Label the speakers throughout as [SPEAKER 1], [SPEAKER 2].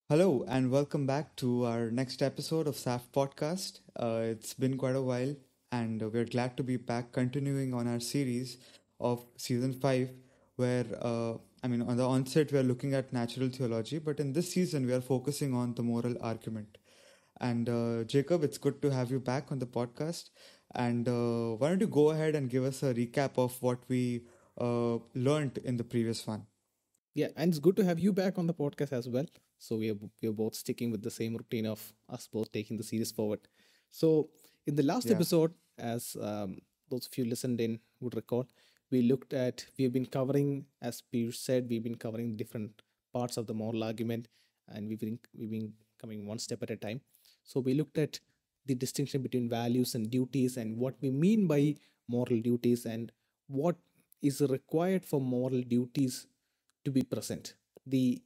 [SPEAKER 1] Hello and welcome back to our next episode of SAF Podcast. It's been quite a while, and we're glad to be back continuing on our series of season 5, where, on the onset, we are looking at natural theology, but in this season, we are focusing on the moral argument. And Jacob, it's good to have you back on the podcast. And why don't you go ahead and give us a recap of what we learned in the previous one?
[SPEAKER 2] Yeah, and it's good to have you back on the podcast as well. So we are both sticking with the same routine of us both taking the series forward. So in the last
[SPEAKER 1] Yeah.
[SPEAKER 2] episode, as those of you listened in would recall, we've been covering, as Piyush said, we've been covering different parts of the moral argument, and we've been coming one step at a time. So we looked at the distinction between values and duties, and what we mean by moral duties, and what is required for moral duties to be present. The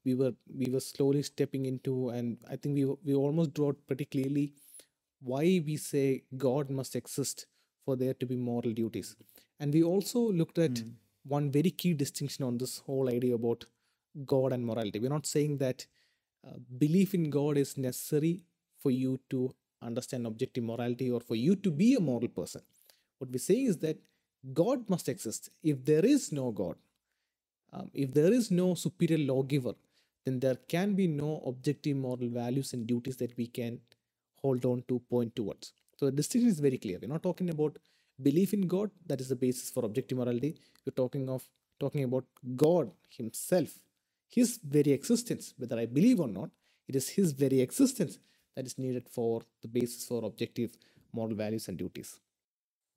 [SPEAKER 2] we were slowly stepping into, and I think we almost drew out pretty clearly why we say God must exist for there to be moral duties. And we also looked at
[SPEAKER 1] Hmm.
[SPEAKER 2] one very key distinction on this whole idea about God and morality. We're not saying that belief in God is necessary for you to understand objective morality or for you to be a moral person. What we say is that God must exist. If there is no God, if there is no superior lawgiver, then there can be no objective moral values and duties that we can hold on to, point towards. So the distinction is very clear. We're not talking about belief in God, that is the basis for objective morality. We're talking about God Himself, His very existence, whether I believe or not, it is His very existence that is needed for the basis for objective moral values and duties.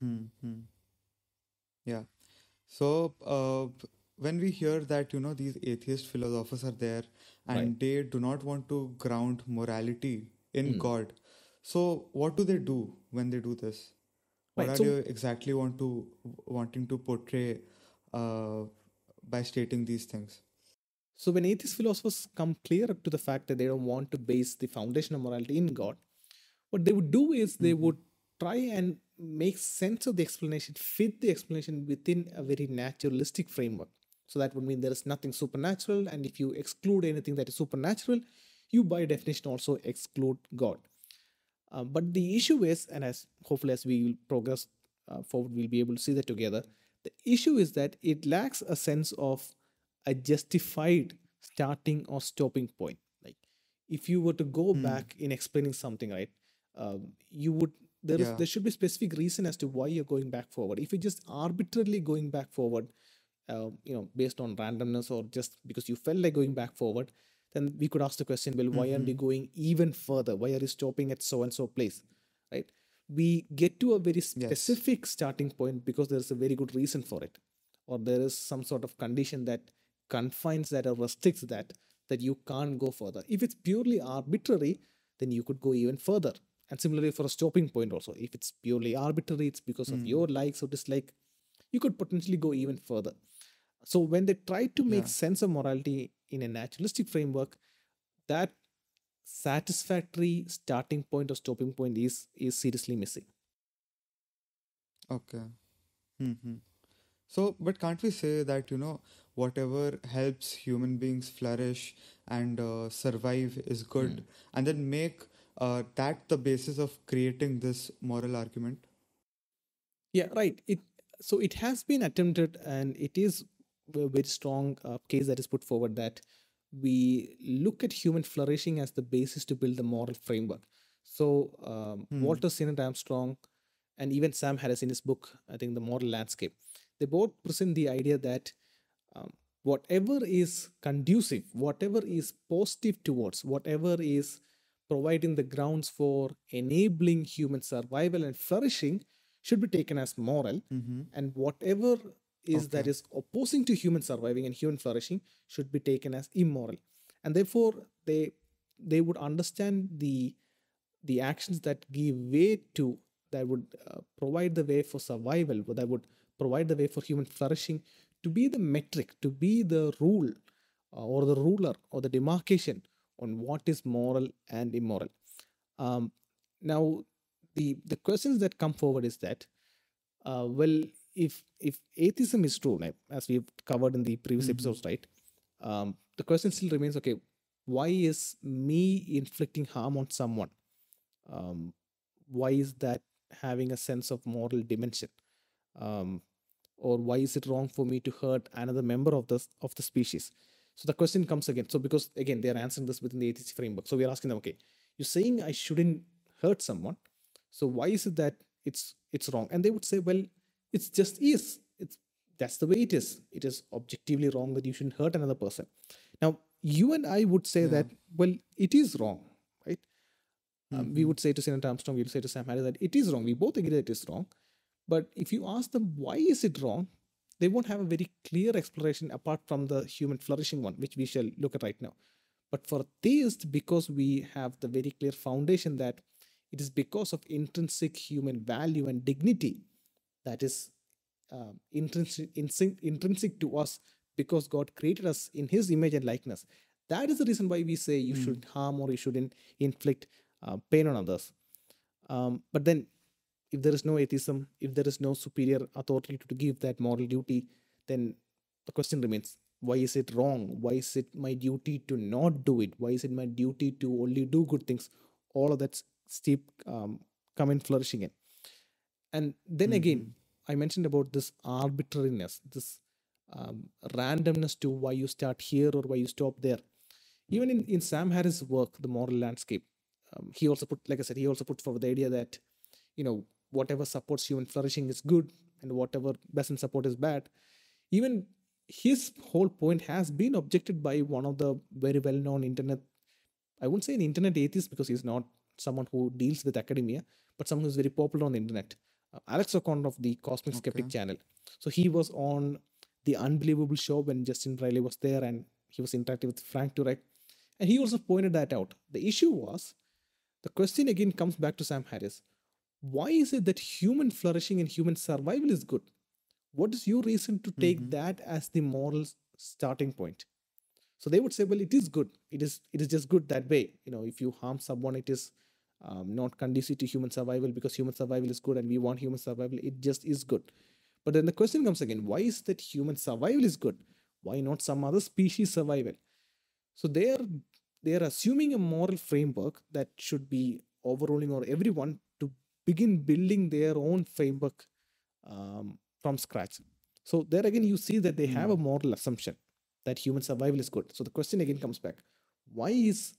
[SPEAKER 1] Hmm. Hmm. Yeah. So, when we hear that, these atheist philosophers are there
[SPEAKER 2] Right.
[SPEAKER 1] and they do not want to ground morality in
[SPEAKER 2] Mm.
[SPEAKER 1] God, so what do they do when they do this? What
[SPEAKER 2] Right.
[SPEAKER 1] are
[SPEAKER 2] So
[SPEAKER 1] they exactly wanting to portray uh, by stating these things?
[SPEAKER 2] So when atheist philosophers come clear to the fact that they don't want to base the foundation of morality in God, what they would do is they
[SPEAKER 1] Mm-hmm.
[SPEAKER 2] would try and make sense of the explanation, fit the explanation within a very naturalistic framework. So that would mean there is nothing supernatural, and if you exclude anything that is supernatural, you by definition also exclude God. But the issue is, and as hopefully as we will progress forward, we'll be able to see that together. The issue is that it lacks a sense of a justified starting or stopping point. Like if you were to go
[SPEAKER 1] Hmm.
[SPEAKER 2] back in explaining something, right? You would
[SPEAKER 1] Yeah.
[SPEAKER 2] there should be a specific reason as to why you're going back forward. If you're just arbitrarily going back forward, based on randomness or just because you felt like going back forward, then we could ask the question, well, why aren't
[SPEAKER 1] Mm-hmm.
[SPEAKER 2] you going even further? Why are you stopping at so and so place? Right? We get to a very
[SPEAKER 1] Yes.
[SPEAKER 2] specific starting point because there's a very good reason for it, or there is some sort of condition that confines that or restricts that you can't go further. If it's purely arbitrary, then you could go even further. And similarly for a stopping point also, if it's purely arbitrary, it's because of
[SPEAKER 1] Hmm.
[SPEAKER 2] your likes or dislike, you could potentially go even further. So when they try to make
[SPEAKER 1] Yeah.
[SPEAKER 2] sense of morality in a naturalistic framework, that satisfactory starting point or stopping point is seriously missing.
[SPEAKER 1] Okay. Mm-hmm. So, but can't we say that, whatever helps human beings flourish and survive is
[SPEAKER 2] Mm.
[SPEAKER 1] good, and then make that the basis of creating this moral argument?
[SPEAKER 2] Yeah, right. It has been attempted, and it is a very strong case that is put forward that we look at human flourishing as the basis to build the moral framework. So
[SPEAKER 1] Hmm.
[SPEAKER 2] Walter Sinnott-Armstrong and even Sam Harris in his book, I think, The Moral Landscape, they both present the idea that um, whatever is conducive, whatever is positive towards, whatever is providing the grounds for enabling human survival and flourishing should be taken as moral,
[SPEAKER 1] Mm-hmm.
[SPEAKER 2] and whatever is that
[SPEAKER 1] Okay.
[SPEAKER 2] is opposing to human surviving and human flourishing should be taken as immoral. And therefore they would understand the actions that give way to, that would provide the way for survival, that would provide the way for human flourishing, to be the metric, to be the rule, or the ruler, or the demarcation on what is moral and immoral. Um, Now, the questions that come forward is that, well, if atheism is true, like, as we've covered in the previous
[SPEAKER 1] Mm-hmm.
[SPEAKER 2] episodes, right? The question still remains: okay, why is me inflicting harm on someone? Um, why is that having a sense of moral dimension? Um, or why is it wrong for me to hurt another member of the species? So the question comes again. So because again they are answering this within the atheist framework. So we are asking them, okay, you're saying I shouldn't hurt someone. So why is it that it's wrong? And they would say, well, it's just is. It's that's the way it is. It is objectively wrong that you shouldn't hurt another person. Now you and I would say
[SPEAKER 1] Yeah.
[SPEAKER 2] that, well, it is wrong, right? We
[SPEAKER 1] Mm-hmm.
[SPEAKER 2] would say to Sinnott-Armstrong, we would say to Sam Harris that it is wrong. We both agree that it is wrong. But if you ask them why is it wrong, they won't have a very clear explanation apart from the human flourishing one, which we shall look at right now. But for theists, because we have the very clear foundation that it is because of intrinsic human value and dignity that is intrinsic to us because God created us in His image and likeness. That is the reason why we say you
[SPEAKER 1] Mm.
[SPEAKER 2] shouldn't harm or you shouldn't inflict pain on others. But then, if there is no atheism, if there is no superior authority to give that moral duty, then the question remains, why is it wrong? Why is it my duty to not do it? Why is it my duty to only do good things? All of that steep come in flourishing in. And then again,
[SPEAKER 1] Mm-hmm.
[SPEAKER 2] I mentioned about this arbitrariness, this randomness to why you start here or why you stop there. Even in Sam Harris' work, The Moral Landscape, he also put, like I said, he also put forward the idea that, whatever supports human flourishing is good and whatever doesn't support is bad. Even his whole point has been objected by one of the very well known internet, I wouldn't say an internet atheist because he's not someone who deals with academia, but someone who's very popular on the internet. Alex O'Connor of the Cosmic Skeptic
[SPEAKER 1] Okay.
[SPEAKER 2] channel. So he was on the Unbelievable show when Justin Riley was there and he was interacting with Frank Turek. And he also pointed that out. The issue was the question again comes back to Sam Harris. Why is it that human flourishing and human survival is good? What is your reason to take
[SPEAKER 1] Mm-hmm.
[SPEAKER 2] that as the moral starting point? So they would say, well, it is good. It is just good that way. If you harm someone, it is not conducive to human survival because human survival is good and we want human survival. It just is good. But then the question comes again: why is that human survival is good? Why not some other species survival? So they are assuming a moral framework that should be overruling or everyone to begin building their own framework from scratch. So there again, you see that they have a
[SPEAKER 1] Mm.
[SPEAKER 2] moral assumption that human survival is good. So the question again comes back: why is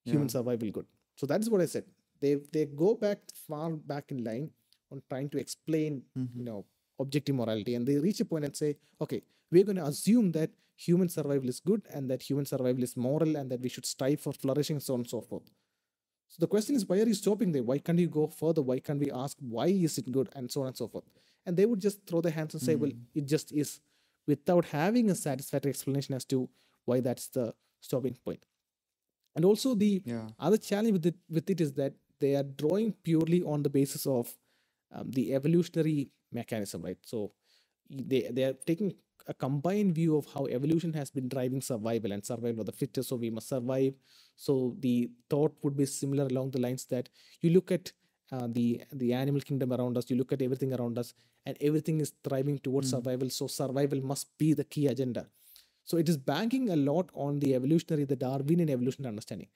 [SPEAKER 2] human
[SPEAKER 1] Yeah.
[SPEAKER 2] survival good? So that is what I said. They go back far back in line on trying to explain,
[SPEAKER 1] Mm-hmm.
[SPEAKER 2] objective morality, and they reach a point and say, okay, we're going to assume that human survival is good and that human survival is moral and that we should strive for flourishing, so on and so forth. So the question is, why are you stopping there? Why can't you go further? Why can't we ask why is it good and so on and so forth? And they would just throw their hands and say, well,
[SPEAKER 1] Mm.
[SPEAKER 2] it just is, without having a satisfactory explanation as to why that's the stopping point. And also the
[SPEAKER 1] Yeah.
[SPEAKER 2] other challenge with it is that they are drawing purely on the basis of the evolutionary mechanism, right? So they are taking a combined view of how evolution has been driving survival and survival of the fittest. So we must survive. So the thought would be similar along the lines that you look at the animal kingdom around us, you look at everything around us, and everything is thriving towards
[SPEAKER 1] Mm.
[SPEAKER 2] survival. So survival must be the key agenda. So it is banking a lot on the evolutionary, the Darwinian evolutionary understanding.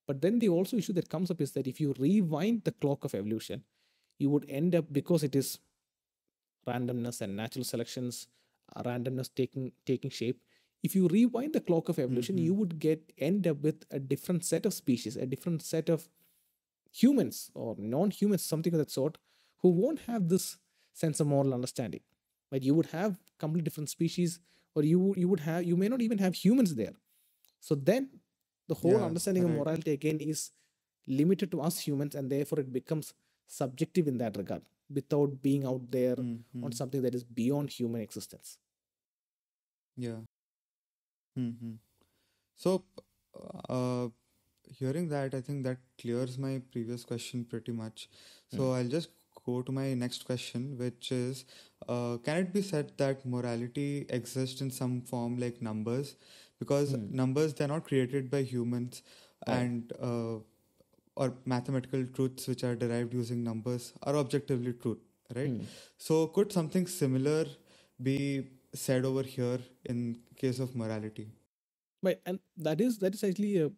[SPEAKER 2] But then the also issue that comes up is that if you rewind the clock of evolution, you would end up, because it is randomness and natural selections, randomness taking shape. If you rewind the clock of evolution,
[SPEAKER 1] Mm-hmm.
[SPEAKER 2] you would end up with a different set of species, a different set of humans or non-humans, something of that sort, who won't have this sense of moral understanding. But you would have completely different species, or you may not even have humans there. So then the whole
[SPEAKER 1] Yeah.
[SPEAKER 2] understanding of
[SPEAKER 1] Right.
[SPEAKER 2] morality again is limited to us humans, and therefore it becomes subjective in that regard, without being out there on
[SPEAKER 1] Mm-hmm.
[SPEAKER 2] something that is beyond human existence.
[SPEAKER 1] Yeah. Mm-hmm. So, uh, hearing that, I think that clears my previous question pretty much.
[SPEAKER 2] Mm.
[SPEAKER 1] So I'll just go to my next question, which is, can it be said that morality exists in some form like numbers? Because
[SPEAKER 2] Mm.
[SPEAKER 1] numbers, they're not created by humans,
[SPEAKER 2] Right.
[SPEAKER 1] and or mathematical truths which are derived using numbers are objectively truth, right?
[SPEAKER 2] Mm.
[SPEAKER 1] So could something similar be said over here in case of morality?
[SPEAKER 2] Right, and that is actually a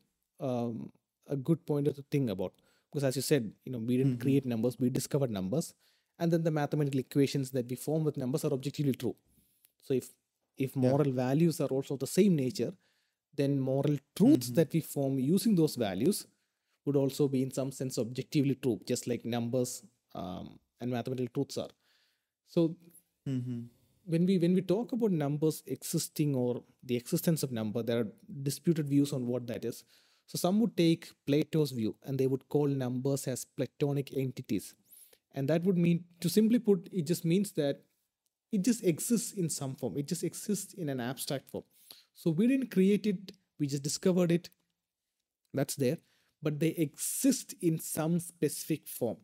[SPEAKER 2] a good pointer to think about, because as you said, we didn't
[SPEAKER 1] Mm-hmm.
[SPEAKER 2] create numbers, we discovered numbers, and then the mathematical equations that we form with numbers are objectively true. So if
[SPEAKER 1] Yeah.
[SPEAKER 2] moral values are also the same nature, then moral truths
[SPEAKER 1] Mm-hmm.
[SPEAKER 2] that we form using those values would also be in some sense objectively true, just like numbers and mathematical truths are. So
[SPEAKER 1] Mm-hmm.
[SPEAKER 2] when we talk about numbers existing or the existence of number, there are disputed views on what that is. So some would take Plato's view and they would call numbers as Platonic entities, and that would mean, to simply put, it just means that it just exists in some form. It just exists in an abstract form. So we didn't create it, we just discovered it. That's there, but they exist in some specific form,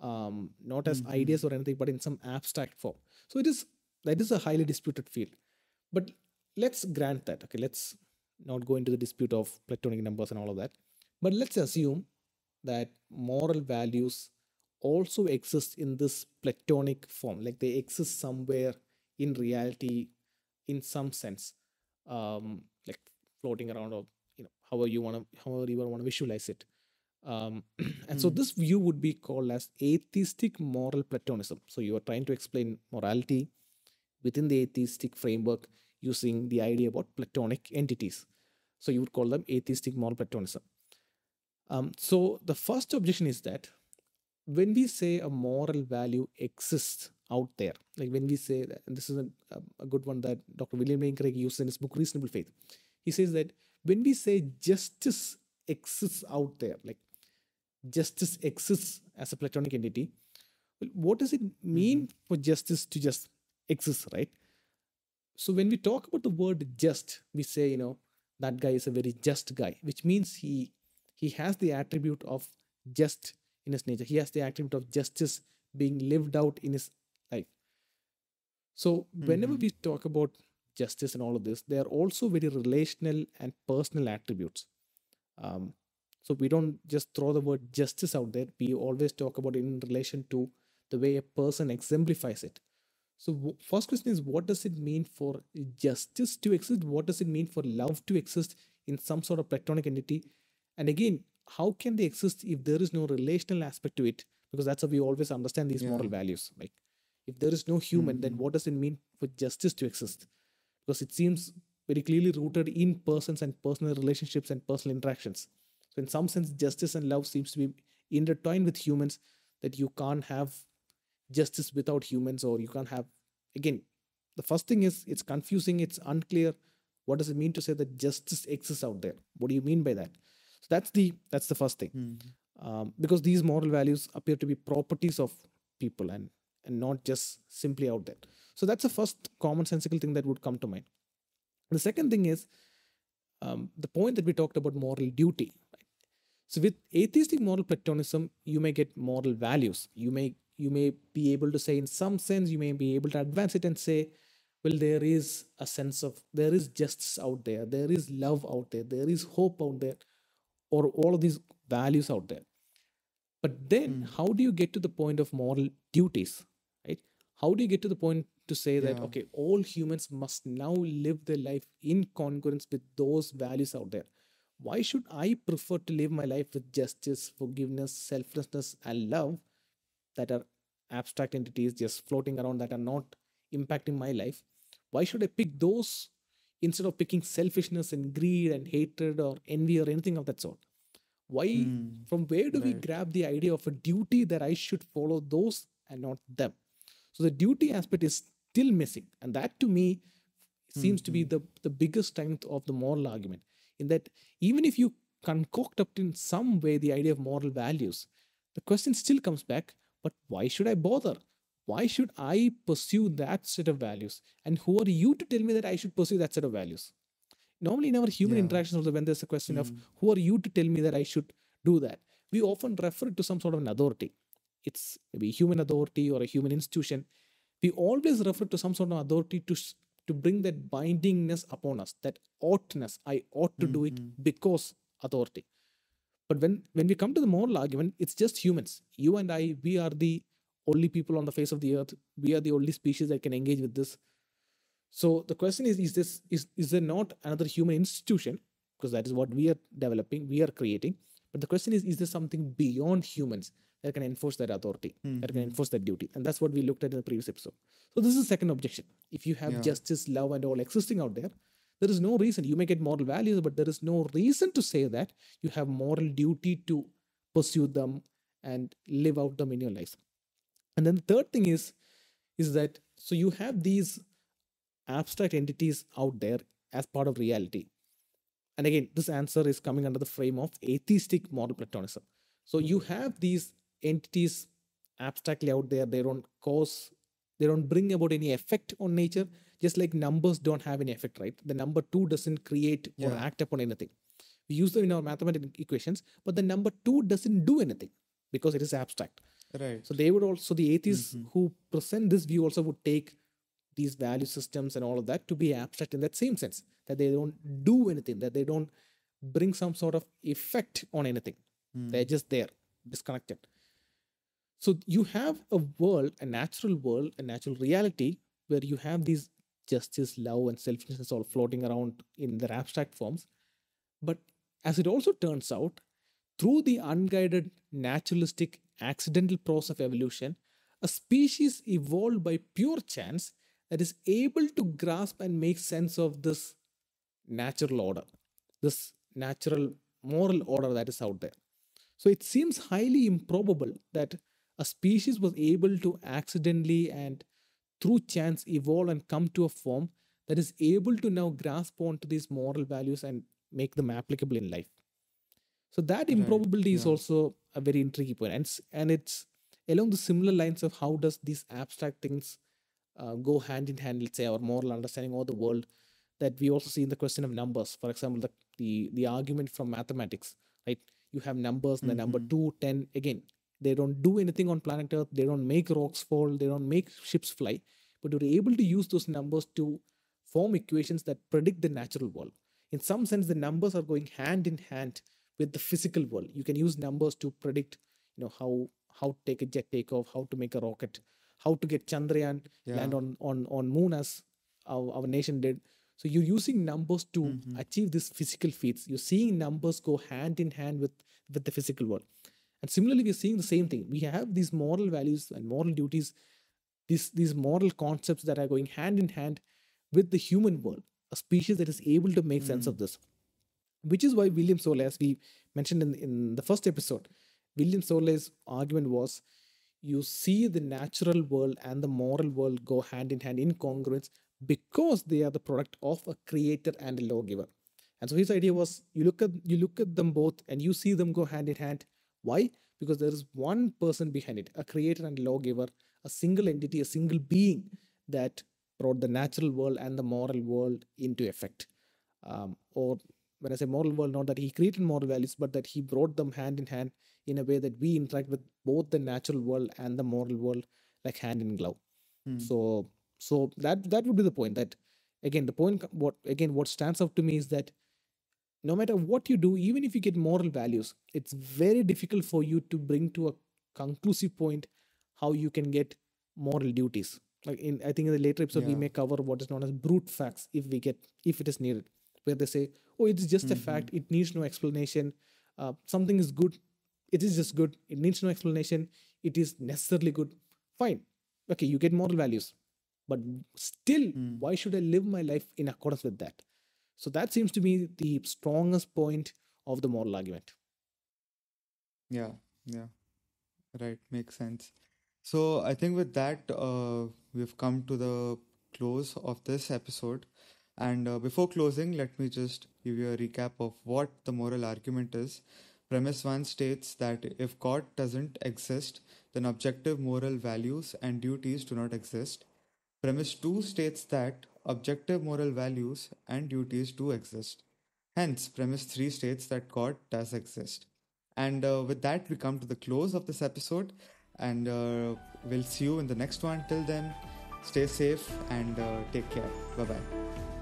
[SPEAKER 2] not as
[SPEAKER 1] Mm-hmm.
[SPEAKER 2] ideas or anything, but in some abstract form. So that is a highly disputed field. But let's grant that. Okay, let's not go into the dispute of Platonic numbers and all of that. But let's assume that moral values also exist in this Platonic form, like they exist somewhere in reality, in some sense, like floating around, or however you want to visualize it. And so
[SPEAKER 1] Mm-hmm.
[SPEAKER 2] this view would be called as atheistic moral Platonism. So you are trying to explain morality within the atheistic framework using the idea about Platonic entities. So you would call them atheistic moral Platonism. So the first objection is that when we say a moral value exists out there, like when we say that, and this is a good one that Dr. William Lane Craig used in his book Reasonable Faith, he says that when we say justice exists out there, like justice exists as a Platonic entity, well, what does it
[SPEAKER 1] Mm-hmm.
[SPEAKER 2] mean for justice to just exist, right? So when we talk about the word just, we say, that guy is a very just guy, which means he has the attribute of just in his nature. He has the attribute of justice being lived out in his life. So whenever
[SPEAKER 1] Mm-hmm.
[SPEAKER 2] we talk about justice and all of this, they are also very relational and personal attributes. Um, so we don't just throw the word justice out there. We always talk about it in relation to the way a person exemplifies it. So, first question is, what does it mean for justice to exist? What does it mean for love to exist in some sort of Platonic entity? And again, how can they exist if there is no relational aspect to it? Because that's how we always understand these
[SPEAKER 1] Yeah.
[SPEAKER 2] moral values. Like, if there is no human, then
[SPEAKER 1] Mm-hmm.
[SPEAKER 2] what does it mean for justice to exist? Because it seems very clearly rooted in persons and personal relationships and personal interactions. So, in some sense, justice and love seems to be intertwined with humans, that you can't have justice without humans, or you can't have, again, the first thing is it's confusing, it's unclear. What does it mean to say that justice exists out there? What do you mean by that? So that's the first thing.
[SPEAKER 1] Mm-hmm.
[SPEAKER 2] Because these moral values appear to be properties of people, and not just simply out there. So that's the first commonsensical thing that would come to mind. The second thing is, the point that we talked about moral duty. So with atheistic moral Platonism, you may get moral values. You may be able to say, in some sense, you may be able to advance it and say, well, there is a sense of, there is justice out there is love out there is hope out there, or all of these values out there. But then,
[SPEAKER 1] Mm-hmm.
[SPEAKER 2] how do you get to the point of moral duties, right? How do you get to the point to say that,
[SPEAKER 1] Yeah.
[SPEAKER 2] okay, all humans must now live their life in congruence with those values out there? Why should I prefer to live my life with justice, forgiveness, selflessness, and love, that are abstract entities just floating around, that are not impacting my life? Why should I pick those instead of picking selfishness and greed and hatred or envy or anything of that sort? Why,
[SPEAKER 1] Mm.
[SPEAKER 2] from where do we
[SPEAKER 1] Right.
[SPEAKER 2] grab the idea of a duty that I should follow those and not them? So the duty aspect is still missing. And that, to me, seems to be
[SPEAKER 1] Mm-hmm.
[SPEAKER 2] the biggest strength of the moral argument. In that, even if you concoct up in some way the idea of moral values, the question still comes back, but why should I bother? Why should I pursue that set of values? And who are you to tell me that I should pursue that set of values? Normally, in our human
[SPEAKER 1] Yeah.
[SPEAKER 2] interactions, also, when there's a question of
[SPEAKER 1] Mm.
[SPEAKER 2] who are you to tell me that I should do that, we often refer to some sort of an authority. It's maybe a human authority or a human institution. We always refer to some sort of authority to bring that bindingness upon us, that oughtness. I ought to do it
[SPEAKER 1] Mm-hmm.
[SPEAKER 2] because authority. But when we come to the moral argument, it's just humans. You and I, we are the only people on the face of the earth. We are the only species that can engage with this. So the question is there not another human institution because that is what we are developing, we are creating. But the question is there something beyond humans that can enforce that authority, that can enforce that duty? And that's what we looked at in the previous episode. So this is the second objection. If you have
[SPEAKER 1] Yeah.
[SPEAKER 2] justice, love, and all existing out there, there is no reason. You may get moral values, but there is no reason to say that you have moral duty to pursue them and live out them in your life. And then the third thing is that so you have these abstract entities out there as part of reality. And again, this answer is coming under the frame of atheistic moral platonism. So you have these entities abstractly out there. They don't bring about any effect on nature, just like numbers don't have any effect, right? The number 2 doesn't create or act upon anything. We use them in our mathematical equations, but the number 2 doesn't do anything because it is abstract.
[SPEAKER 1] Right.
[SPEAKER 2] So they would also, the atheists who present this view also would take these value systems and all of that to be abstract in that same sense, that they don't do anything, that they don't bring some sort of effect on anything. They're just there, disconnected. So you have a world, a natural reality where you have these justice, love, and selfishness all floating around in their abstract forms. But as it also turns out, through the unguided, naturalistic, accidental process of evolution, a species evolved by pure chance that is able to grasp and make sense of this natural order, this natural moral order that is out there. So it seems highly improbable that a species was able to accidentally and through chance evolve and come to a form that is able to now grasp onto these moral values and make them applicable in life. So that improbability is also a very intriguing point. And it's along the similar lines of how does these abstract things go hand in hand, let's say our moral understanding of the world, that we also see in the question of numbers. For example, the argument from mathematics, right? You have numbers, the number 2, 10, again, they don't do anything on planet Earth, they don't make rocks fall, they don't make ships fly, but you're able to use those numbers to form equations that predict the natural world. In some sense, the numbers are going hand in hand with the physical world. You can use numbers to predict, how to take a jet takeoff, how to make a rocket, how to get Chandrayaan land on moon as our nation did. So you're using numbers to achieve these physical feats. You're seeing numbers go hand in hand with the physical world. And similarly, we're seeing the same thing. We have these moral values and moral duties, these moral concepts that are going hand in hand with the human world, a species that is able to make sense of this. Which is why William Solé, as we mentioned in the first episode, William Solé's argument was you see the natural world and the moral world go hand in hand in congruence because they are the product of a creator and a lawgiver. And so his idea was you look at them both and you see them go hand in hand. Why? Because there is one person behind it, a creator and a lawgiver, a single entity, a single being that brought the natural world and the moral world into effect. Or when I say moral world, not that he created moral values, but that he brought them hand in hand in a way that we interact with both the natural world and the moral world like hand in glove. So that would be the point. That again, what stands out to me is that no matter what you do, even if you get moral values, it's very difficult for you to bring to a conclusive point how you can get moral duties. Like I think in the later episode we may cover what is known as brute facts if it is needed, where they say, oh, it's just a fact, it needs no explanation. Something is good, it is just good, it needs no explanation, it is necessarily good. Fine, okay, you get moral values, but still, why should I live my life in accordance with that? So that seems to be the strongest point of the moral argument.
[SPEAKER 1] Yeah, right, makes sense. So I think with that, we've come to the close of this episode. And before closing, let me just give you a recap of what the moral argument is. Premise 1 states that if God doesn't exist, then objective moral values and duties do not exist. Premise 2 states that objective moral values and duties do exist. Hence, premise 3 states that God does exist. And with that, we come to the close of this episode. And we'll see you in the next one. Till then, stay safe and take care. Bye bye.